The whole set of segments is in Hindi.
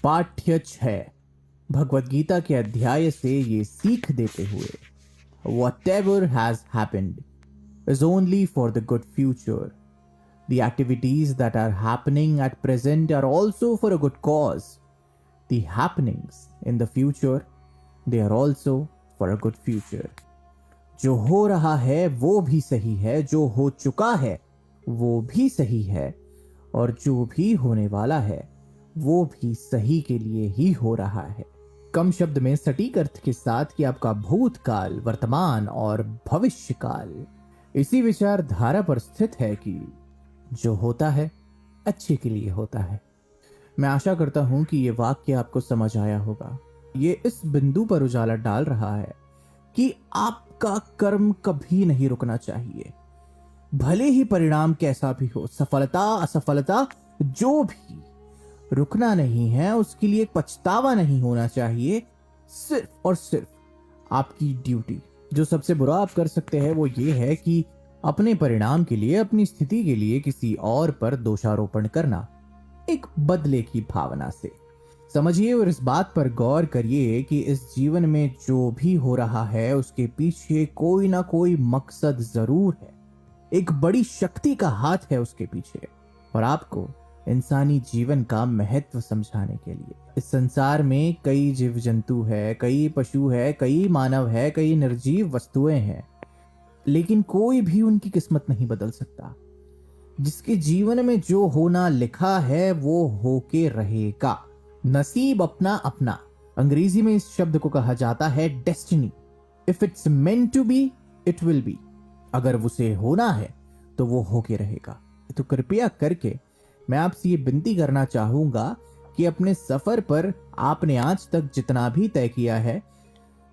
पाठ्य 6 भगवत गीता के अध्याय से ये सीख देते हुए, whatever has happened is only for the good future. The activities that are happening at present are also for a good cause. The happenings in the future, they are also for a good future. जो हो रहा है वो भी सही है, जो हो चुका है वो भी सही है, और जो भी होने वाला है वो भी सही के लिए ही हो रहा है। कम शब्द में सटीक अर्थ के साथ कि आपका भूतकाल, वर्तमान और भविष्य काल इसी विचारधारा पर स्थित है कि जो होता है अच्छे के लिए होता है। मैं आशा करता हूं कि ये वाक्य आपको समझ आया होगा। ये इस बिंदु पर उजाला डाल रहा है कि आपका कर्म कभी नहीं रुकना चाहिए, भले ही परिणाम कैसा भी हो, सफलता असफलता जो भी, रुकना नहीं है। उसके लिए पछतावा नहीं होना चाहिए। सिर्फ और सिर्फ आपकी ड्यूटी, जो सबसे बुरा आप कर सकते हैं वो ये है कि अपने परिणाम के लिए, अपनी स्थिति के लिए किसी और पर दोषारोपण करना, एक बदले की भावना से। समझिए और इस बात पर गौर करिए कि इस जीवन में जो भी हो रहा है उसके पीछे कोई ना कोई मकसद जरूर है। एक बड़ी शक्ति का हाथ है उसके पीछे, और आपको इंसानी जीवन का महत्व समझाने के लिए। इस संसार में कई जीव जंतु है, कई पशु है, कई मानव है, कई निर्जीव वस्तुएं हैं, लेकिन कोई भी उनकी किस्मत नहीं बदल सकता। जिसके जीवन में जो होना लिखा है वो होके रहेगा। नसीब अपना अपना, अंग्रेजी में इस शब्द को कहा जाता है destiny. If it's meant to be it will be. अगर उसे होना है तो वो होके रहेगा। तो कृपया करके मैं आपसे ये विनती करना चाहूंगा कि अपने सफर पर आपने आज तक जितना भी तय किया है,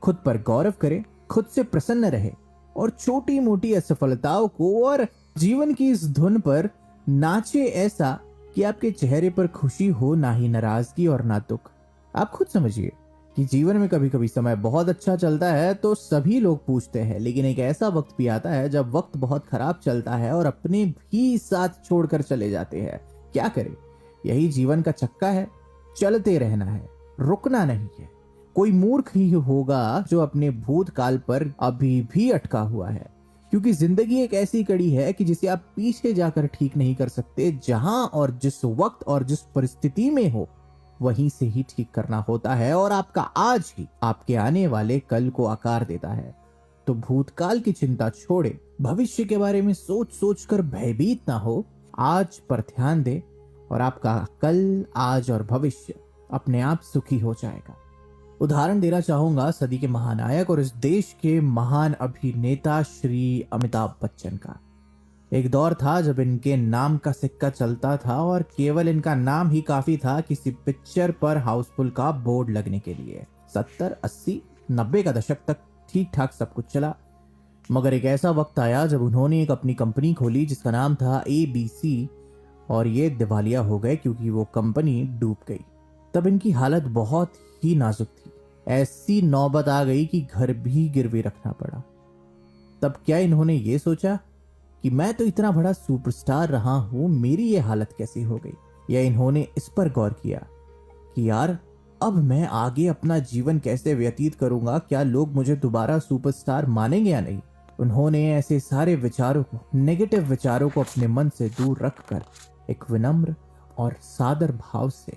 खुद पर गौरव करें, खुद से प्रसन्न रहे, और छोटी मोटी असफलताओं को और जीवन की इस धुन पर नाचे ऐसा कि आपके चेहरे पर खुशी हो, ना ही नाराजगी और ना दुख। आप खुद समझिए कि जीवन में कभी कभी समय बहुत अच्छा चलता है तो सभी लोग पूछते हैं, लेकिन एक ऐसा वक्त भी आता है जब वक्त बहुत खराब चलता है और अपने भी साथ छोड़कर चले जाते हैं। क्या करें, यही जीवन का चक्का है, चलते रहना है, रुकना नहीं है। कोई मूर्ख ही होगा जो अपने भूतकाल पर अभी भी अटका हुआ है, क्योंकि जिंदगी एक ऐसी कड़ी है कि जिसे आप पीछे जाकर ठीक नहीं कर सकते। जहां और जिस वक्त और जिस परिस्थिति में हो वहीं से ही ठीक करना होता है, और आपका आज ही आपके आने वाले कल को आकार देता है। तो भूतकाल की चिंता छोड़े, भविष्य के बारे में सोच सोच कर भयभीत ना हो, आज पर ध्यान दे, और आपका कल, आज और भविष्य अपने आप सुखी हो जाएगा। उदाहरण देना चाहूंगा सदी के महानायक और इस देश के महान अभिनेता श्री अमिताभ बच्चन का। एक दौर था जब इनके नाम का सिक्का चलता था और केवल इनका नाम ही काफी था किसी पिक्चर पर हाउसफुल का बोर्ड लगने के लिए। 70, 80, 90 का दशक तक ठीक ठाक सब कुछ चला, मगर एक ऐसा वक्त आया जब उन्होंने एक अपनी कंपनी खोली जिसका नाम था ABC, और ये दिवालिया हो गए क्योंकि वो कंपनी डूब गई। तब इनकी हालत बहुत ही नाजुक थी। ऐसी नौबत आ गई कि घर भी गिरवी रखना पड़ा। तब क्या इन्होंने ये सोचा कि मैं तो इतना बड़ा सुपरस्टार रहा हूं, मेरी ये हालत कैसी हो गई? या इन्होंने इस पर गौर किया कि यार अब मैं आगे अपना जीवन कैसे व्यतीत करूंगा? क्या लोग मुझे दोबारा सुपरस्टार मानेंगे या नहीं? उन्होंने ऐसे सारे विचारों को, नेगेटिव विचारों को अपने मन से दूर रखकर एक विनम्र और सादर भाव से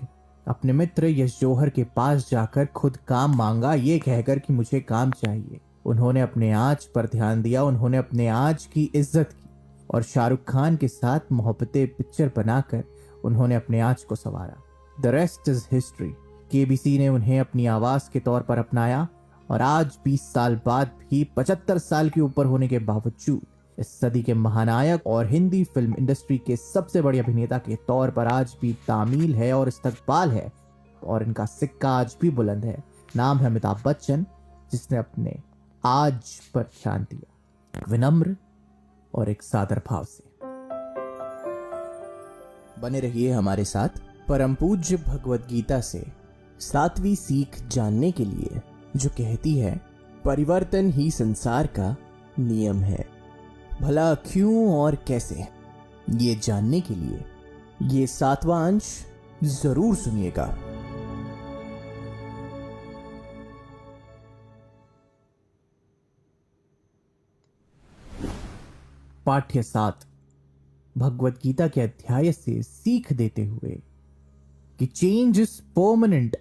अपने मित्र यश जौहर के पास जाकर खुद काम मांगा, ये कहकर कि मुझे काम चाहिए। उन्होंने अपने आज पर ध्यान दिया, उन्होंने अपने आज की इज्जत की, और शाहरुख खान के साथ मोहब्बतें पिक्चर बनाकर उन्होंने अपने आज को संवारा। The rest is history. KBC ने उन्हें अपनी आवाज के तौर पर अपनाया, और आज 20 साल बाद भी 75 साल के ऊपर होने के बावजूद इस सदी के महानायक और हिंदी फिल्म इंडस्ट्री के सबसे बड़े अभिनेता के तौर पर आज भी तामील है और इस्तकबाल है, और इनका सिक्का आज भी बुलंद है। नाम है अमिताभ बच्चन, जिसने अपने आज पर ध्यान दिया, विनम्र और एक सादर भाव से। बने रहिए हमारे साथ परम पूज्य भगवत गीता से 7वीं सीख जानने के लिए, जो कहती है परिवर्तन ही संसार का नियम है। भला क्यों और कैसे, ये जानने के लिए ये 7वां अंश जरूर सुनिएगा। पाठ्य 7 भगवत गीता के अध्याय से सीख देते हुए कि change is permanent,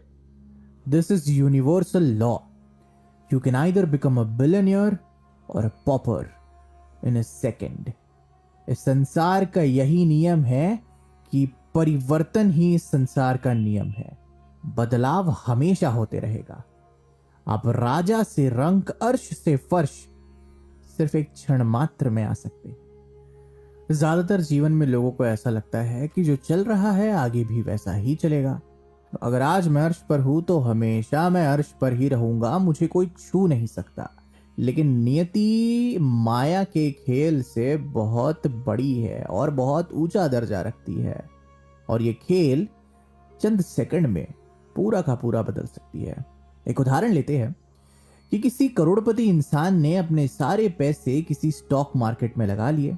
this is universal law, you can either become a billionaire और अ पॉपर इन अ सेकेंड। इस संसार का यही नियम है कि परिवर्तन ही इस संसार का नियम है। बदलाव हमेशा होते रहेगा। आप राजा से रंक, अर्श से फर्श सिर्फ एक क्षण मात्र में आ सकते। ज्यादातर जीवन में लोगों को ऐसा लगता है कि जो चल रहा है आगे भी वैसा ही चलेगा। अगर आज मैं अर्श पर हूं तो हमेशा मैं अर्श पर ही रहूंगा, मुझे कोई छू नहीं सकता। लेकिन नियति माया के खेल से बहुत बड़ी है और बहुत ऊंचा दर्जा रखती है, और ये खेल चंद सेकंड में पूरा का पूरा बदल सकती है। एक उदाहरण लेते हैं कि किसी करोड़पति इंसान ने अपने सारे पैसे किसी स्टॉक मार्केट में लगा लिए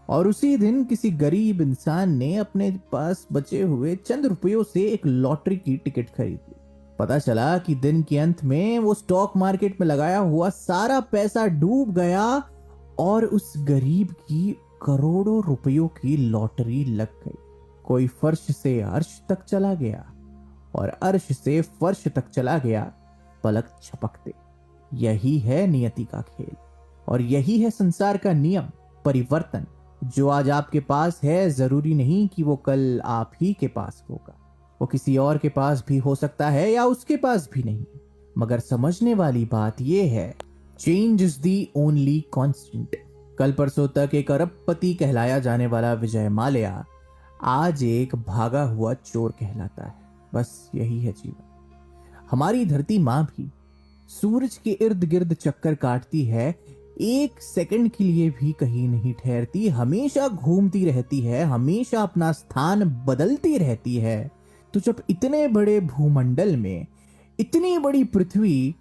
और उसी दिन किसी गरीब इंसान ने अपने पास बचे हुए चंद रुपयों से एक लॉटरी की टिकट खरीद ली। पता चला कि दिन के अंत में वो स्टॉक मार्केट में लगाया हुआ सारा पैसा डूब गया और उस गरीब की करोड़ों रुपयों की लॉटरी लग गई। कोई फर्श से अर्श तक चला गया और अर्श से फर्श तक चला गया पलक झपकते। यही है नियति का खेल और यही है संसार का नियम, परिवर्तन। जो आज आपके पास है जरूरी नहीं कि वो कल आप ही के पास होगा। वो किसी और के पास भी हो सकता है या उसके पास भी नहीं। मगर समझने वाली बात यह है, change is the only constant. कल परसों तक एक अरबपति कहलाया जाने वाला विजय माल्या आज एक भागा हुआ चोर कहलाता है। बस यही है जीवन। हमारी धरती माँ भी सूरज के इर्द गिर्द चक्कर काटती है, एक सेकंड के लिए भी कहीं नहीं ठहरती, हमेशा घूमती रहती है, हमेशा अपना स्थान बदलती रहती है। तो जब इतने बड़े भूमंडल में इतनी बड़ी पृथ्वी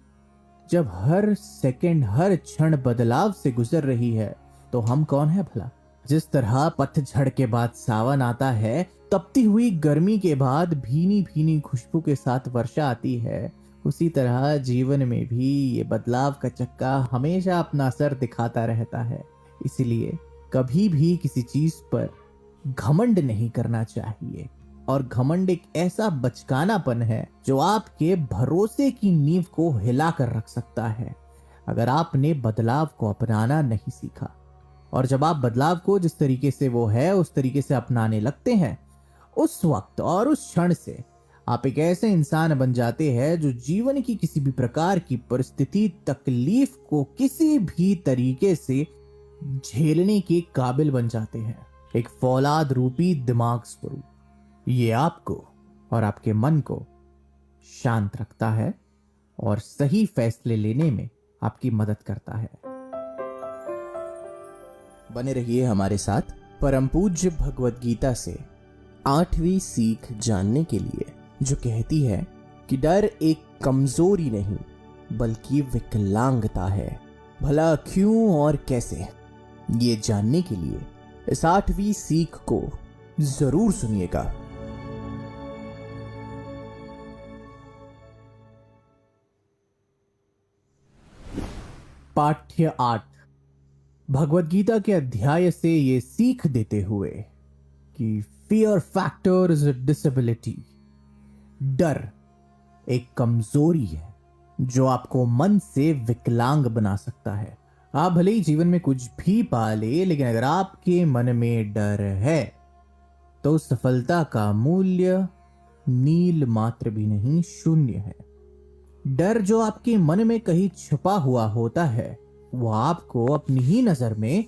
जब हर सेकंड हर क्षण बदलाव से गुजर रही है तो हम कौन है भला? जिस तरह पतझड़ के बाद सावन आता है, तपती हुई गर्मी के बाद भीनी भीनी खुशबू के साथ वर्षा आती है, उसी तरह जीवन में भी ये बदलाव का चक्का हमेशा अपना असर दिखाता रहता है। इसलिए कभी भी किसी चीज पर घमंड नहीं करना चाहिए। और घमंड एक ऐसा बचकानापन है जो आपके भरोसे की नींव को हिलाकर रख सकता है अगर आपने बदलाव को अपनाना नहीं सीखा। और जब आप बदलाव को जिस तरीके से वो है उस तरीके से अपनाने लगते हैं, उस वक्त और उस क्षण से आप एक ऐसे इंसान बन जाते हैं जो जीवन की किसी भी प्रकार की परिस्थिति, तकलीफ को किसी भी तरीके से झेलने के काबिल बन जाते हैं। एक फौलाद रूपी दिमाग स्वरूप। ये आपको और आपके मन को शांत रखता है और सही फैसले लेने में आपकी मदद करता है। बने रहिए हमारे साथ परम पूज्य भगवत गीता से 8वीं सीख जानने के लिए, जो कहती है कि डर एक कमजोरी नहीं बल्कि विकलांगता है। भला क्यों और कैसे, ये जानने के लिए इस 8वीं सीख को जरूर सुनिएगा। पाठ्य 8 भगवत गीता के अध्याय से ये सीख देते हुए कि fear factor is a disability. डर एक कमजोरी है जो आपको मन से विकलांग बना सकता है। आप भले ही जीवन में कुछ भी पा ले, लेकिन अगर आपके मन में डर है तो सफलता का मूल्य नील मात्र भी नहीं, शून्य है। डर जो आपके मन में कहीं छुपा हुआ होता है वो आपको अपनी ही नजर में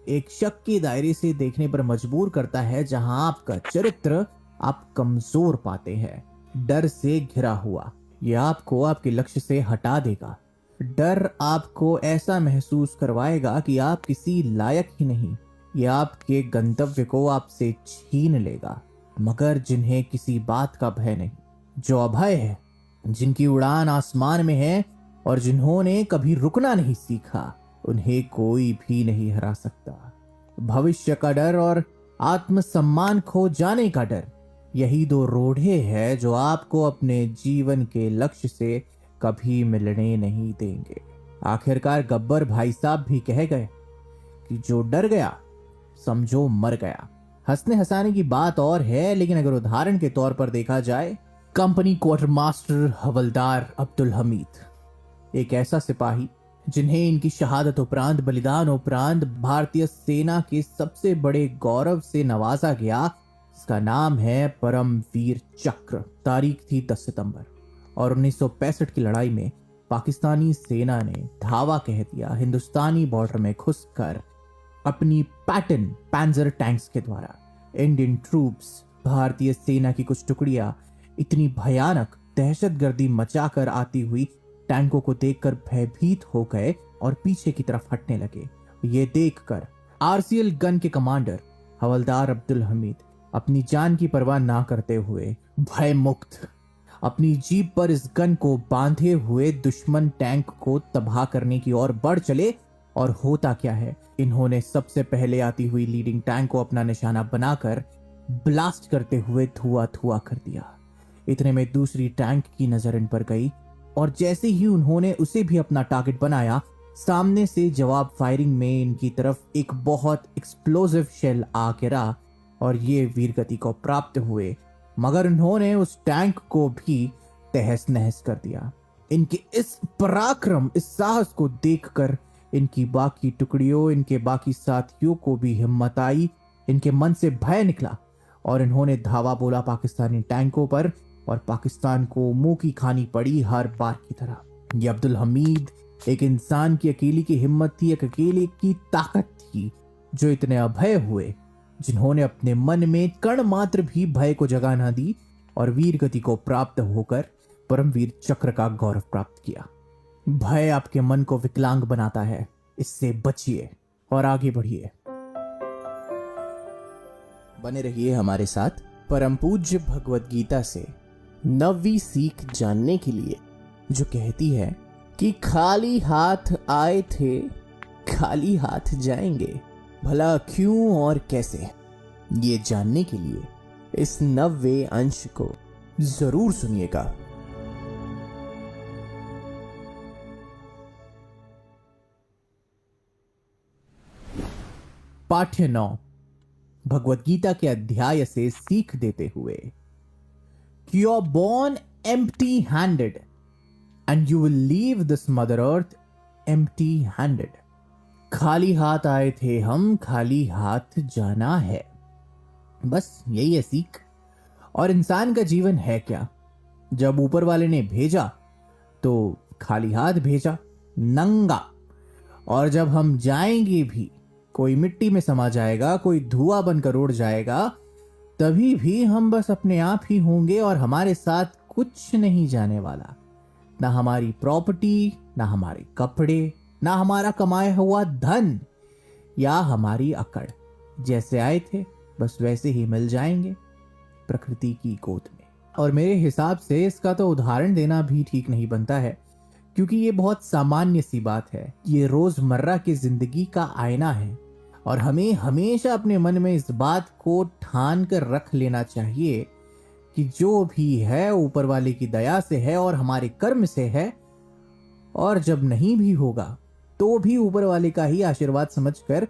एक शक के दायरे से देखने पर मजबूर करता है, जहां आपका चरित्र आप कमजोर पाते हैं। डर से घिरा हुआ यह आपको आपके लक्ष्य से हटा देगा। डर आपको ऐसा महसूस करवाएगा कि आप किसी लायक ही नहीं। यह आपके गंतव्य को आपसे छीन लेगा। मगर जिन्हें किसी बात का भय नहीं, जो अभय है, जिनकी उड़ान आसमान में है और जिन्होंने कभी रुकना नहीं सीखा, उन्हें कोई भी नहीं हरा सकता। भविष्य का डर और आत्मसम्मान खो जाने का डर, यही दो रोढ़े हैं जो आपको अपने जीवन के लक्ष्य से कभी मिलने नहीं देंगे। आखिरकार गब्बर भाई साहब भी कह गए कि जो डर गया समझो मर गया। हंसने हंसाने की बात और है, लेकिन अगर उदाहरण के तौर पर देखा जाए, कंपनी क्वार्टर मास्टर हवलदार अब्दुल हमीद, एक ऐसा सिपाही जिन्हें इनकी शहादत उपरांत, बलिदान उपरांत भारतीय सेना के सबसे बड़े गौरव से नवाजा गया। इसका नाम है परमवीर चक्र। तारीख थी 10 सितंबर और 1965 की लड़ाई में पाकिस्तानी सेना ने धावा कह दिया हिंदुस्तानी बॉर्डर में घुसकर अपनी पैटर्न पैंजर टैंक्स के द्वारा। इंडियन ट्रूप्स, भारतीय सेना की कुछ टुकड़ियां इतनी भयानक दहशतगर्दी मचाकर आती हुई टैंकों को देखकर भयभीत हो गए और पीछे की तरफ हटने लगे। ये देखकर आरसीएल गन के कमांडर हवलदार अब्दुल हमीद अपनी जान की परवाह ना करते हुए भय मुक्त अपनी जीप पर इस गन को बांधे हुए दुश्मन टैंक को तबाह करने की ओर बढ़ चले। और होता क्या है, इन्होंने सबसे पहले आती हुई लीडिंग टैंक को अपना निशाना बनाकर ब्लास्ट करते हुए धुआं धुआं कर दिया। इतने में दूसरी टैंक की नजर इन पर गई और जैसे ही उन्होंने उसे भी अपना टारगेट बनाया, सामने से जवाब फायरिंग में इनकी तरफ एक बहुत एक्सप्लोसिव शेल आ गिरा और ये वीरगति को प्राप्त हुए, मगर उन्होंने उस टैंक को भी तहस नहस कर दिया। इनके इस पराक्रम, इस साहस को देखकर इनकी बाकी टुकड़ियों, इनके बाकी साथियों को भी हिम्मत आई, इनके मन से भय निकला और इन्होंने धावा बोला पाकिस्तानी टैंकों पर और पाकिस्तान को मुंह की खानी पड़ी हर बार की तरह। ये अब्दुल हमीद एक इंसान की अकेली की हिम्मत थी, एक अकेले की ताकत थी जो इतने अभय हुए, जिन्होंने अपने मन में कण मात्र भी भय को जगह ना दी और वीर गति को प्राप्त होकर परमवीर चक्र का गौरव प्राप्त किया। भय आपके मन को विकलांग बनाता है, इससे बचिए और आगे बढ़िए। बने रहिए हमारे साथ परम पूज्य भगवत गीता से 9वीं सीख जानने के लिए, जो कहती है कि खाली हाथ आए थे खाली हाथ जाएंगे, भला क्यों और कैसे। ये जानने के लिए इस 9वें अंश को जरूर सुनिएगा। पाठ्य 9 भगवत गीता के अध्याय से सीख देते हुए कि you are born empty handed and you will leave this mother earth empty handed. खाली हाथ आए थे हम, खाली हाथ जाना है। बस यही है सीख। और इंसान का जीवन है क्या? जब ऊपर वाले ने भेजा तो खाली हाथ भेजा, नंगा। और जब हम जाएंगे भी, कोई मिट्टी में समा जाएगा, कोई धुआं बनकर उड़ जाएगा, तभी भी हम बस अपने आप ही होंगे और हमारे साथ कुछ नहीं जाने वाला। ना हमारी प्रॉपर्टी, ना हमारे कपड़े, ना हमारा कमाया हुआ धन या हमारी अकड़। जैसे आए थे बस वैसे ही मिल जाएंगे प्रकृति की गोद में। और मेरे हिसाब से इसका तो उदाहरण देना भी ठीक नहीं बनता है, क्योंकि ये बहुत सामान्य सी बात है। ये रोजमर्रा की जिंदगी का आईना है और हमें हमेशा अपने मन में इस बात को ठान कर रख लेना चाहिए कि जो भी है ऊपर वाले की दया से है और हमारे कर्म से है, और जब नहीं भी होगा तो भी ऊपर वाले का ही आशीर्वाद समझकर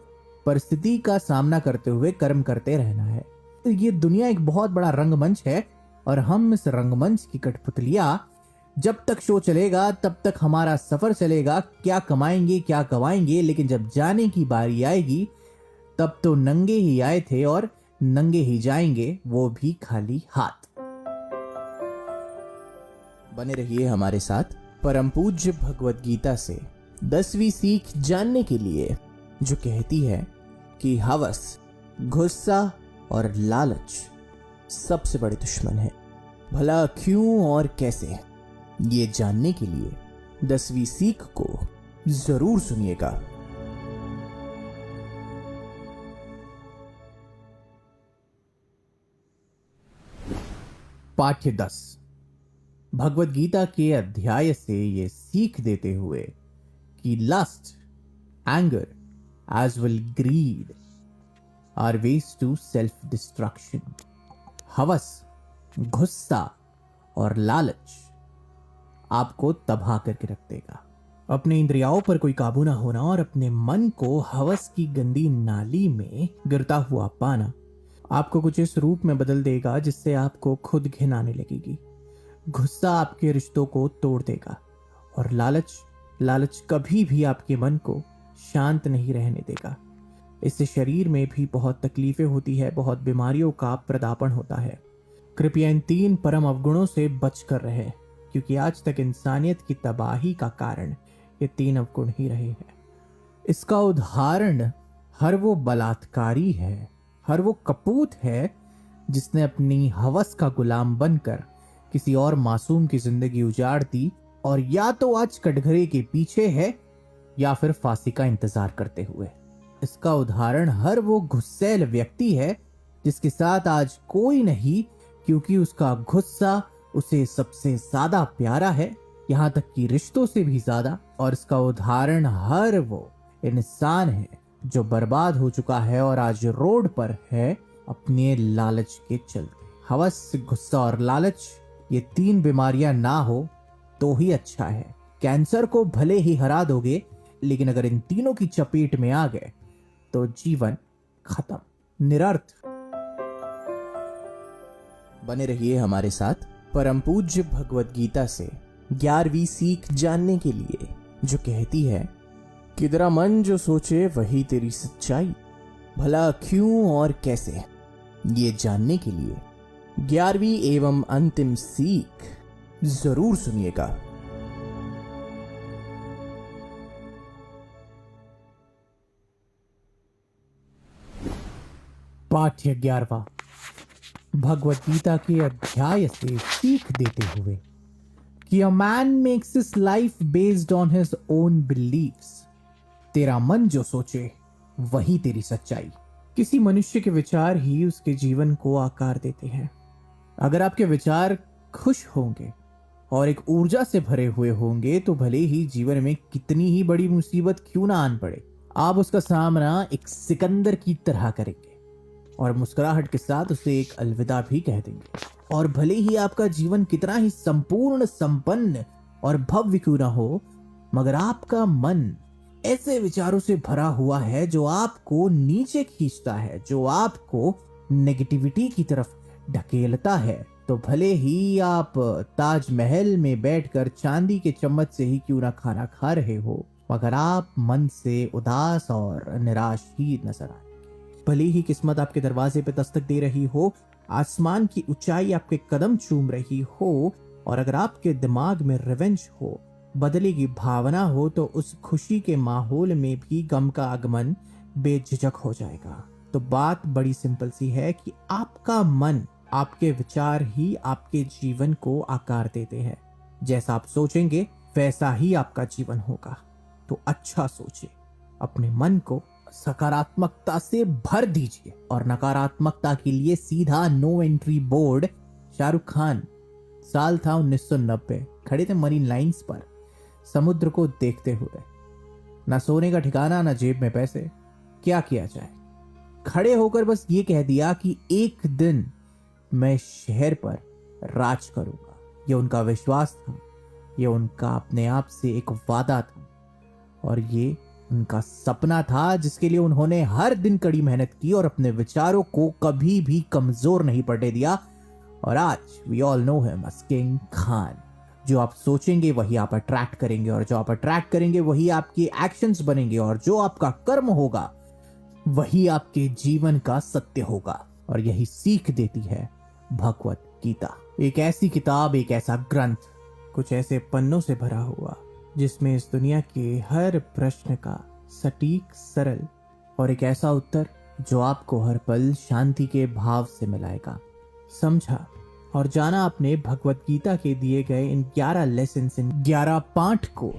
परिस्थिति का सामना करते हुए कर्म करते रहना है। तो ये दुनिया एक बहुत बड़ा रंगमंच है और हम इस रंगमंच की कठपुतलियां, जब तक शो चलेगा तब तक हमारा सफर चलेगा। क्या कमाएंगे क्या गवाएंगे, लेकिन जब जाने की बारी आएगी तब तो नंगे ही आए थे और नंगे ही जाएंगे, वो भी खाली हाथ। बने रहिए हमारे साथ परम पूज्य भगवत गीता से 10वीं सीख जानने के लिए, जो कहती है कि हवस, गुस्सा और लालच सबसे बड़े दुश्मन है, भला क्यों और कैसे। ये जानने के लिए 10वीं सीख को जरूर सुनिएगा। पाठ्य 10 भगवत गीता के अध्याय से ये सीख देते हुए कि lust, anger as well greed are ways to self destruction। हवस, गुस्सा और लालच आपको तबाह करके रख देगा। अपने इंद्रियों पर कोई काबू ना होना और अपने मन को हवस की गंदी नाली में गिरता हुआ पाना आपको कुछ इस रूप में बदल देगा जिससे आपको खुद घिन आने लगेगी। गुस्सा आपके रिश्तों को तोड़ देगा और लालच कभी भी आपके मन को शांत नहीं रहने देगा। इससे शरीर में भी बहुत तकलीफें होती है, बहुत बीमारियों का प्रदापण होता है। कृपया इन 3 परम अवगुणों से बच कर रहे, क्योंकि आज तक इंसानियत की तबाही का कारण ये 3 अवगुण ही रहे हैं। इसका उदाहरण हर वो बलात्कारी है, हर वो कपूत है जिसने अपनी हवस का गुलाम बनकर किसी और मासूम की जिंदगी उजाड़ दी और या तो आज कटघरे के पीछे है या फिर फांसी का इंतजार करते हुए। इसका उदाहरण हर वो गुस्सैल व्यक्ति है जिसके साथ आज कोई नहीं, क्योंकि उसका गुस्सा उसे सबसे ज्यादा प्यारा है, यहाँ तक कि रिश्तों से भी ज्यादा। और इसका उदाहरण हर वो इंसान है जो बर्बाद हो चुका है और आज रोड पर है अपने लालच के चलते। हवस, गुस्सा और लालच, ये 3 बीमारियां ना हो तो ही अच्छा है। कैंसर को भले ही हरा दोगे, लेकिन अगर इन तीनों की चपेट में आ गए तो जीवन खत्म, निरर्थ। बने रहिए हमारे साथ परम पूज्य भगवत गीता से 11वीं सीख जानने के लिए, जो कहती है कि तेरा मन जो सोचे वही तेरी सच्चाई, भला क्यों और कैसे। ये जानने के लिए 11वीं एवं अंतिम सीख जरूर सुनिएगा। पाठ्य 11वां, भगवत गीता के अध्याय से सीख देते हुए कि a man makes his life based on his own beliefs. तेरा मन जो सोचे वही तेरी सच्चाई। किसी मनुष्य के विचार ही उसके जीवन को आकार देते हैं। अगर आपके विचार खुश होंगे और एक ऊर्जा से भरे हुए होंगे तो भले ही जीवन में कितनी ही बड़ी मुसीबत क्यों ना आन पड़े, आप उसका सामना एक सिकंदर की तरह करेंगे और मुस्कुराहट के साथ उसे एक अलविदा भी कह देंगे। और भले ही आपका जीवन कितना ही संपूर्ण, संपन्न और भव्य क्यों ना हो, मगर आपका मन ऐसे विचारों से भरा हुआ है जो आपको नीचे खींचता है, जो आपको नेगेटिविटी की तरफ ढकेलता है, तो भले ही आप ताजमहल में बैठकर चांदी के चम्मच से ही क्यों ना खाना खा रहे हो, मगर आप मन से उदास और निराश ही नजर आएंगे। भले ही किस्मत आपके दरवाजे पे दस्तक दे रही हो, आसमान की ऊंचाई आपके कदम चूम रही हो, और अगर आपके दिमाग में रिवेंज हो, बदले की भावना हो, तो उस खुशी के माहौल में भी गम का आगमन बेझिझक हो जाएगा। तो बात बड़ी सिंपल सी है कि आपका मन, आपके विचार ही आपके जीवन को आकार देते हैं। जैसा आप सोचेंगे वैसा ही आपका जीवन होगा। तो अच्छा सोचिए, अपने मन को सकारात्मकता से भर दीजिए और नकारात्मकता के लिए सीधा no entry board. Shahrukh Khan, साल था 1990, खड़े थे मरीन लाइंस पर समुद्र को देखते हुए। ना सोने का ठिकाना, ना जेब में पैसे, क्या किया जाए। खड़े होकर बस ये कह दिया कि एक दिन मैं शहर पर राज करूंगा। ये उनका विश्वास था, ये उनका अपने आप से एक वादा था और ये उनका सपना था जिसके लिए उन्होंने हर दिन कड़ी मेहनत की और अपने विचारों को कभी भी कमजोर नहीं पड़ने दिया। और आज we all know him as king Khan. जो आप सोचेंगे वही आप अट्रैक्ट करेंगे और जो आप अट्रैक्ट करेंगे वही आपके एक्शंस बनेंगे और जो आपका कर्म होगा वही आपके जीवन का सत्य होगा। और यही सीख देती है भगवत गीता। एक ऐसी किताब, एक ऐसा ग्रंथ, कुछ ऐसे पन्नों से भरा हुआ जिसमें इस दुनिया के हर प्रश्न का सटीक, सरल और एक ऐसा उत्तर जो आपको हर पल शांति के भाव से मिलाएगा। समझा और जाना आपने भगवत गीता के दिए गए इन 11 लेसन, इन 11 पाठ को।